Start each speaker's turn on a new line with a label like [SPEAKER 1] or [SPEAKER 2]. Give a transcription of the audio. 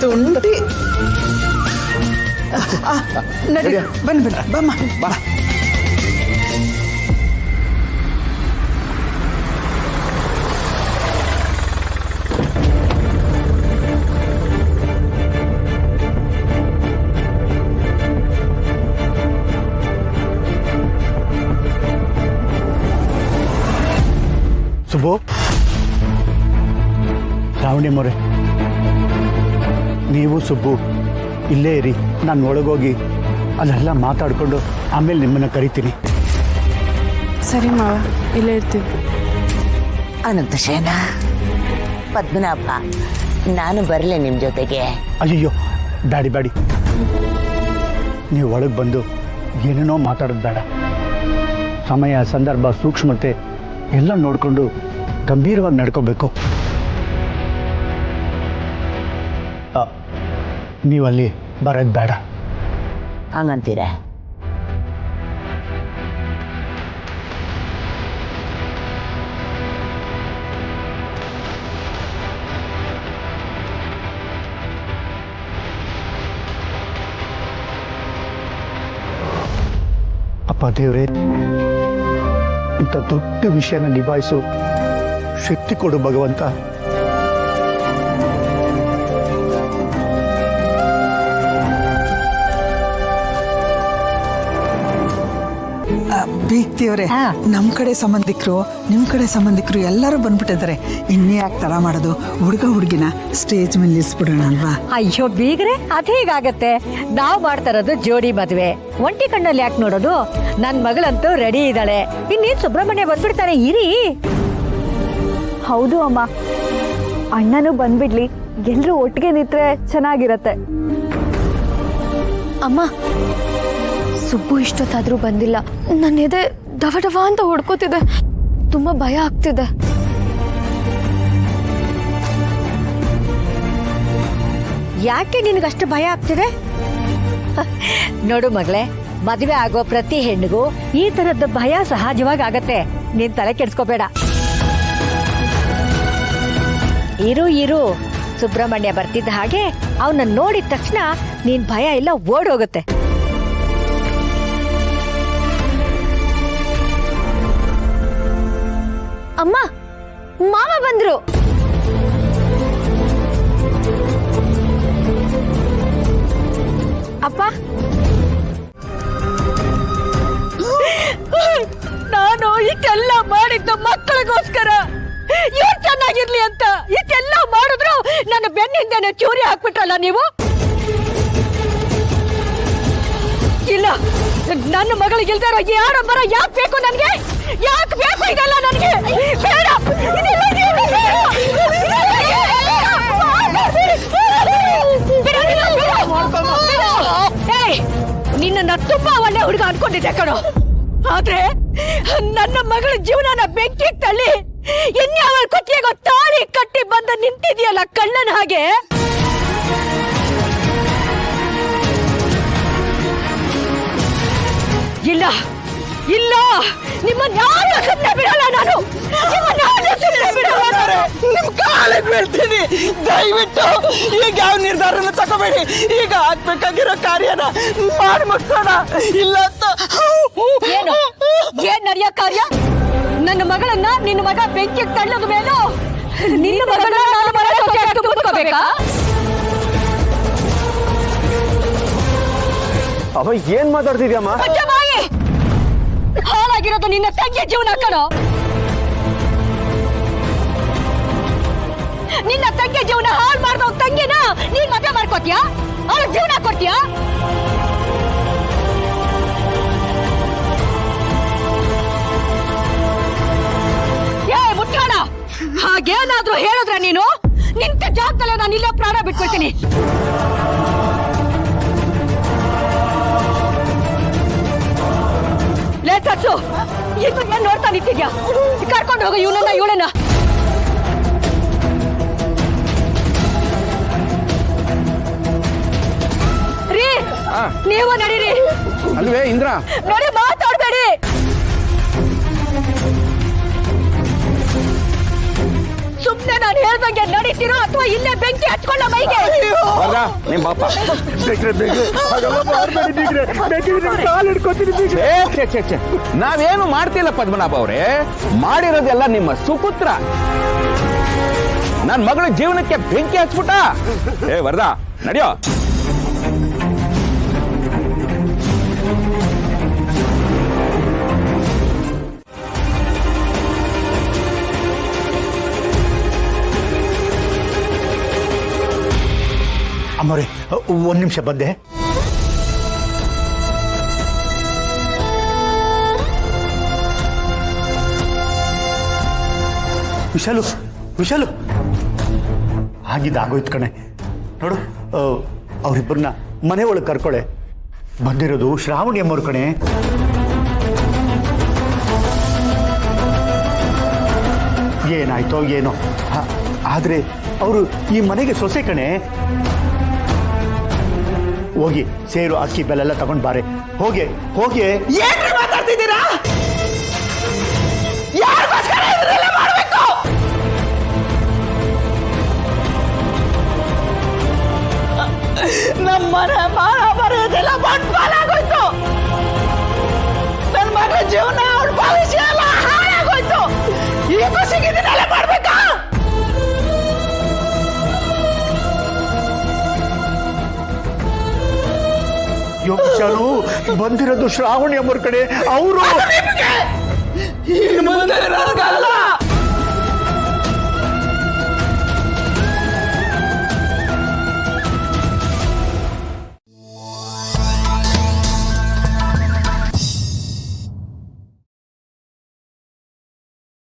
[SPEAKER 1] ತುಂಟಿ ನಡಿ ಬನ್ನಿ ಬಮ್ಮ ಬಾ.
[SPEAKER 2] ಸುಬ್ಬು, ಶ್ರಾವಣಿ ಮೊರೆ, ನೀವು ಸುಬ್ಬು ಇಲ್ಲೇ ಇರಿ. ನಾನು ಒಳಗೋಗಿ ಅಲ್ಲೆಲ್ಲ ಮಾತಾಡಿಕೊಂಡು ಆಮೇಲೆ ನಿಮ್ಮನ್ನು ಕರಿತೀನಿ.
[SPEAKER 3] ಸರಿ ಮಾವ, ಇಲ್ಲೇ ಇರ್ತೀವಿ.
[SPEAKER 4] ಅನಂತಶಯನ, ಪದ್ಮನಾಭ, ನಾನು ಬರಲೆ ನಿಮ್ಮ ಜೊತೆಗೆ?
[SPEAKER 2] ಅಯ್ಯೋ ಬ್ಯಾಡಿ, ನೀವು ಒಳಗೆ ಬಂದು ಏನೇನೋ ಮಾತಾಡೋದು ಬೇಡ. ಸಮಯ, ಸಂದರ್ಭ, ಸೂಕ್ಷ್ಮತೆ ಎಲ್ಲ ನೋಡಿಕೊಂಡು ಗಂಭೀರವಾಗಿ ನಡ್ಕೋಬೇಕು. ನೀವಲ್ಲಿ ಬರೋದು ಬೇಡ.
[SPEAKER 4] ಹಂಗಂತೀರ?
[SPEAKER 2] ಅಪ್ಪ ದೇವ್ರೆ, ಇಂಥ ದೊಡ್ಡ ವಿಷಯನ ನಿಭಾಯಿಸು ಶಕ್ತಿ ಕೊಡು ಭಗವಂತ.
[SPEAKER 1] ಬೀಗ್ತಿಯವ್ರೆ, ನಮ್ ಕಡೆ ಸಂಬಂಧಿಕರು ನಿಮ್ ಕಡೆ ಸಂಬಂಧಿಕರು ಎಲ್ಲರೂ ಬಂದ್ಬಿಟ್ಟಿದ್ದಾರೆ. ಇನ್ನೇ ಯಾಕೆ ತರ ಮಾಡೋದು? ಹುಡುಗ ಹುಡುಗಿನ ಸ್ಟೇಜ್ ಮೇಲೆ ನಿಲ್ಸ್ಬಿಡೋಣ ಅಲ್ವಾ?
[SPEAKER 5] ಅಯ್ಯೋ ಬೀಗ್ರೆ, ಅದ್ ಹೇಗಾಗತ್ತೆ? ನಾವ್ ಮಾಡ್ತಾ ಇರೋದು ಜೋಡಿ ಮದ್ವೆ, ಒಂಟಿ ಕಣ್ಣಲ್ಲಿ ಯಾಕೆ ನೋಡೋದು? ನನ್ ಮಗಳಂತೂ ರೆಡಿ ಇದ್ದಾಳೆ. ಇನ್ನೇನ್ ಸುಬ್ರಹ್ಮಣ್ಯ ಬಂದ್ಬಿಡ್ತಾರೆ, ಇರಿ.
[SPEAKER 3] ಹೌದು ಅಮ್ಮ, ಅಣ್ಣನೂ ಬಂದ್ಬಿಡ್ಲಿ, ಎಲ್ರೂ ಒಟ್ಟಿಗೆ ನಿಂತ್ರೆ ಚೆನ್ನಾಗಿರತ್ತೆ. ಅಮ್ಮ, ಸುಬ್ಬು ಇಷ್ಟೊತ್ತಾದ್ರೂ ಬಂದಿಲ್ಲ. ನನ್ನ ಎದೆ ಡವ ಡವ ಅಂತ ಹೊಡ್ಕೋತಿದೆ, ತುಂಬಾ ಭಯ ಆಗ್ತಿದೆ.
[SPEAKER 5] ಯಾಕೆ ನಿನಗಷ್ಟು ಭಯ ಆಗ್ತಿದೆ? ನೋಡು ಮಗಳೇ, ಮದುವೆ ಆಗೋ ಪ್ರತಿ ಹೆಣ್ಣಿಗೂ ಈ ತರದ್ದು ಭಯ ಸಹಜವಾಗಿ ಆಗತ್ತೆ. ನೀನ್ ತಲೆ ಕೆಡ್ಸ್ಕೋಬೇಡ. ಇರು, ಸುಬ್ರಹ್ಮಣ್ಯ ಬರ್ತಿದ್ದ ಹಾಗೆ ಅವನ್ನ ನೋಡಿದ ತಕ್ಷಣ ನೀನ್ ಭಯ ಎಲ್ಲ ಓಡೋಗುತ್ತೆ.
[SPEAKER 3] ಅಮ್ಮ, ಮಾವ ಬಂದ್ರು.
[SPEAKER 5] ಅಪ್ಪ, ನಾನು ಇಷ್ಟೆಲ್ಲ ಮಾಡಿದ್ದು ಮಕ್ಕಳಿಗೋಸ್ಕರ, ಇವ್ರು ಚೆನ್ನಾಗಿರ್ಲಿ ಅಂತ. ಇಷ್ಟೆಲ್ಲ ಮಾಡಿದ್ರು ನನ್ನ ಬೆನ್ನಿಂದನೇ ಚೂರಿ ಹಾಕ್ಬಿಟ್ರಲ್ಲ ನೀವು. ಇಲ್ಲ, ನನ್ನ ಮಗಳಿಗಿಲ್ದಿರೋ ಯಾರೊಬ್ಬರ ಯಾಕೆ ಬೇಕು ನನಗೆ? ಯಾಕೆ ಬೇಕು ಇದೆಲ್ಲ ನನಗೆ? ಬೇಡ, ನಿನ್ನ ತುಂಬಾ ಒಳ್ಳೆ ಹುಡುಗ ಅನ್ಕೊಂಡಿದ್ದೆ ಕಣೋ. ಆದ್ರೆ ನನ್ನ ಮಗಳ ಜೀವನನ ಬೆಂಕಿ ತಳ್ಳಿ ಇನ್ಯಾವ ಕೊಟ್ಟಿಗೆಗೋ ತಾಳಿ ಕಟ್ಟಿ ಬಂದ ನಿಂತಿದ್ಯಲ್ಲ ಕಳ್ಳನ ಹಾಗೆ. ಇಲ್ಲ, ನಿಮ್ಮನ್ನ ಯಾರು ಸುಮ್ಮನೆ ಬಿಡಲ್ಲ. ನಾನು
[SPEAKER 1] ನಿಮ್ ಕಾಲಿಗೆ ಬೀಳ್ತೀನಿ. ದಯವಿಟ್ಟು ಈಗ ಯಾವ ನಿರ್ಧಾರನ ತಗೋಬೇಡಿ. ಈಗ ಆಗ್ಬೇಕಾಗಿರೋ ಕಾರ್ಯನ ಮಾಡಿ ಮುಗಿಸೋಣ. ಇಲ್ಲ
[SPEAKER 5] ಏನ್ ನಡೆಯೋ ಕಾರ್ಯ? ನನ್ನ ಮಗಳನ್ನ ನಿನ್ನ ಮಗ ಬೆಂಕಿ ತಳ್ಳದ ಮೇಲೂ ನಿನ್ನ ಮಗಳನ್ನ ನಾನು ಮುಟ್ಕೋಬೇಕಾ?
[SPEAKER 6] ಅವ ಏನ್ ಮಾತಾಡ್ತಿದ್ಯಮ್ಮ?
[SPEAKER 5] ಹಾಳಾಗಿರೋದು ನಿನ್ನ ತಂಗಿ ಜೀವನ ಕಣೋ. ನಿನ್ನ ತಂಗಿ ಜೀವನ ಹಾಳು ಮಾಡ್ದವ್ ತಂಗಿನ ನೀನ್ ಮದುವೆ ಮಾಡ್ಕೋತೀಯಾ? ಅವ್ರ ಜೀವನ ಕೊಡ್ತೀಯಾ? ಏ ಮುಟ್ಟಾಡ, ಹಾಗೇನಾದ್ರೂ ಹೇಳಿದ್ರೆ ನೀನು ನಿಂತ ಜಾಗದಲ್ಲೇ ನಾನು ಇಲ್ಲೇ ಪ್ರಾಣ ಬಿಟ್ಕೊಳ್ತೀನಿ. ಲೇ ತರ್ಸು, ಇನ್ನು ಏನ್ ನೋಡ್ತಾ ನಿಂತಿದ್ಯಾ? ಕರ್ಕೊಂಡು ಹೋಗು ಇವಳನ್ನ. ರೀ, ನೀವು ನಡೀರಿ.
[SPEAKER 6] ಅಲ್ವೇ ಇಂದ್ರ,
[SPEAKER 5] ನೋಡಿ, ಮಾತಾಡ್ಬೇಡಿ. ಸುಮ್ನೆ ನಾನು ಹೇಳ್ದ ಹೇಳ್ದಂಗೆ ನಡೀತಿರೋ ಅಥವಾ ಇಲ್ಲೇ ಬೆಂಕಿ ಹಚ್ಕೊಳ್ಳೋ ಮೈಗೆ?
[SPEAKER 6] ಬರ್ರ ನಿಮ್ ಬಾಪ ನಾವೇನು ಮಾಡ್ತಿಲ್ಲ ಪದ್ಮನಾಭ ಅವ್ರೆ, ಮಾಡಿರೋದೆಲ್ಲ ನಿಮ್ಮ ಸುಪುತ್ರ ನನ್ ಮಗಳ ಜೀವನಕ್ಕೆ ಬೆಂಕಿ ಹಚ್ಬಿಟ್ಟ. ಏ ವರದಾ ನಡಿಯೋ.
[SPEAKER 2] ಅಮ್ಮವ್ರೆ, ಒಂದ್ ನಿಮಿಷ ಬಂದೆ. ವಿಶಾಲು ವಿಶಾಲು, ಆಗಿದ್ದಾಗೋಯ್ತು ಕಣೆ. ನೋಡು, ಅವರಿಬ್ಬರನ್ನ ಮನೆ ಒಳಗೆ ಕರ್ಕೊಳೆ. ಬಂದಿರೋದು ಶ್ರಾವಣಿ ಅಮ್ಮವ್ರ ಕಣೆ. ಏನಾಯ್ತೋ ಏನೋ, ಆದ್ರೆ ಅವರು ಈ ಮನೆಗೆ ಸೊಸೆ ಕಣೆ. ಹೋಗಿ ಸೇರು, ಅಕ್ಕಿ ಬೆಲ್ಲ ತಗೊಂಡ್ ಬಾರೆ. ಹೋಗಿ ಹೋಗಿ.
[SPEAKER 1] ಏನ್ರಿ ಮಾತಾಡ್ತಿದ್ದೀರಾ? ಯಾರಿಗೋಸ್ಕರ ಇದನ್ನೆಲ್ಲ ಮಾಡ್ಬೇಕು? ನಮ್ಮನೆ ಮಾನ ಬರೋದೆಲ್ಲ ಬಂಟ್ಪಾಲಾಗೋಯ್ತು. ನನ್ನ ಮಗಳ ಜೀವನ, ಅವಳ ಭವಿಷ್ಯ ಎಲ್ಲ ಹಾಳಾಗೋಯ್ತು. ಈ ಖುಷಿಗೆ ಇದನ್ನೆಲ್ಲ ಮಾಡ್ಬೇಕಾ?
[SPEAKER 2] ವಿಶಾಲು, ಬಂದಿರೋದು ಶ್ರಾವಣಿ ಅಮ್ಮವ್ರ ಕಡೆ. ಅವರು
[SPEAKER 1] ಇನ್ನು ಮುಂದೆ ನನಗಲ್ಲ